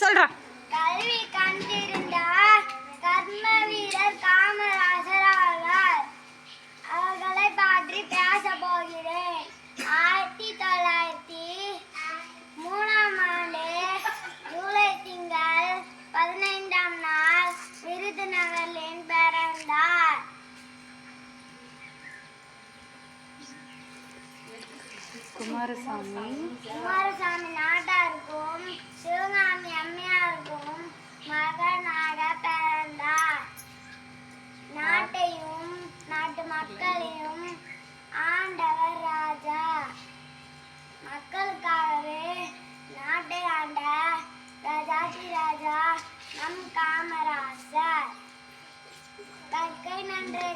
சொல்றா. கல்வி கண்டிருந்த கர்ம வீரர் காமராஜர் ஆவார். அவர்களை பற்றி பேச போகிறேன். 1903 ஜூலை திங்கள் 15ஆம் நாள் விருதுநகரில் பிறந்தார். குமாரசாமி நாட்டாருக்கும் சிவகாமி அம்மையாருக்கும் மகனாக பிறந்தார். நாட்டையும் நாட்டு மக்களையும் ஆண்டவர் ராஜா. மக்களுக்காகவே நாட்டை ஆண்ட ராஜாதி ராஜா நம் காமராஜர். கற்கை நன்று